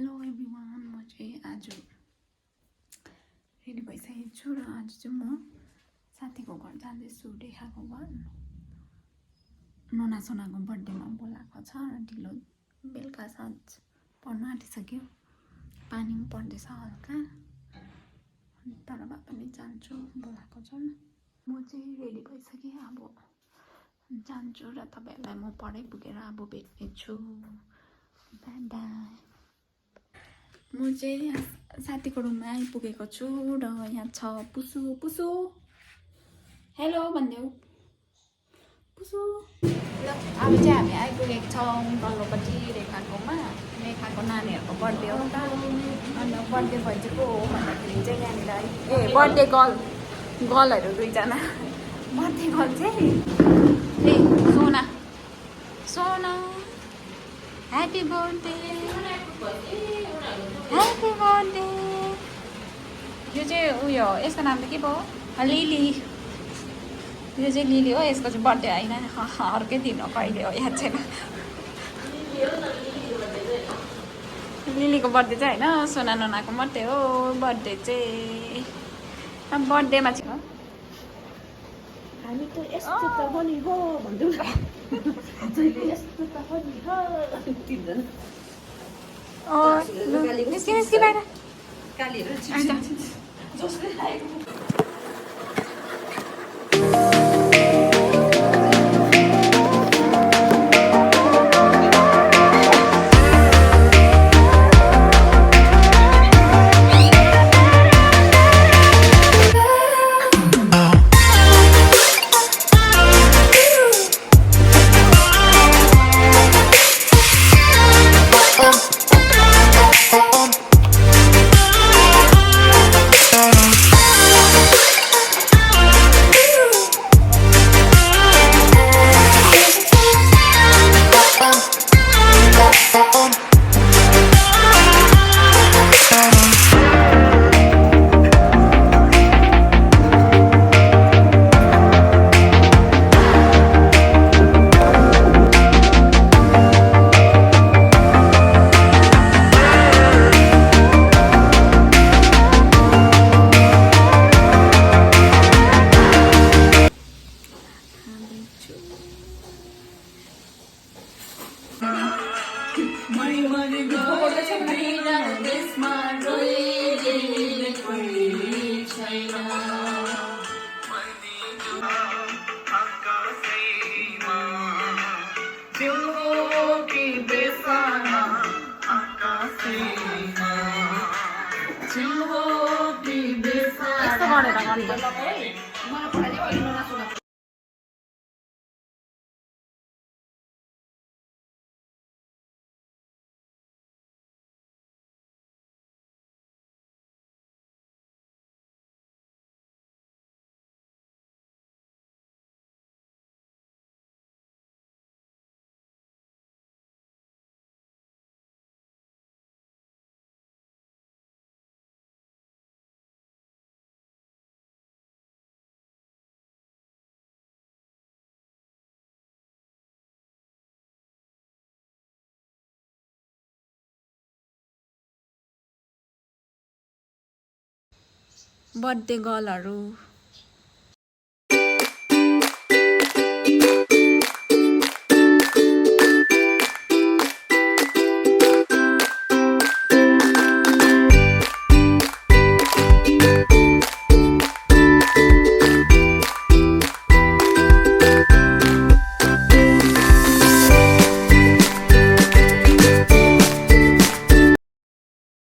Hello everyone, म चाहिँ आज रेडी भइसकेको छु र आज चाहिँ म साथीको घर जाँदैछु। रेखाको घर नोना सोनाको बर्थडेमा बोलाएको छ र ढिलो बेलुका साँझ पर्न आँटिसक्यो। पानी पनि पर्दैछ हल्का, तर भए पनि जान्छु, बोलाएको छन्। म चाहिँ रेडी भइसकेँ, अब जान्छु र तपाईँहरूलाई म पढाइ पुगेर अब भेट्नेछु। By by. म चाहिँ साथीको रुममा आइपुगेको छु र यहाँ छ पुसु। पुसु हेलो भनिदेऊ पुसु। ल अब चाहिँ हामी आइपुगेको छौँ तल्लोपट्टि रेखाकोमा। रेखाको नानीहरूको बर्थडे हो त, अन्त बर्थडे भयो चाहिँ को हो भन्दाखेरि चाहिँ यहाँनिर बर्थडे गर्लहरू दुईजना। बर्थडे गर्ल चाहिँ सोना। सोना ह्याप्पी बर्थडे, ह्याप्पी बर्थडे। यो चाहिँ उयो, यसको नाम त के पो हो? लिली। यो चाहिँ लिली हो, यसको चाहिँ बर्थडे होइन, अर्कै दिन हो, कहिले हो याद छैन। लिलीको बर्थडे चाहिँ होइन, सोना नोनाको मात्रै हो बर्थडे चाहिँ। अब बर्थडेमा चाहिँ हामी त यस्तो त पनि हो भन्दै यस्तो त पनि हो तिनजना। निस्कि बाहिर। बर्थडे गर्लहरू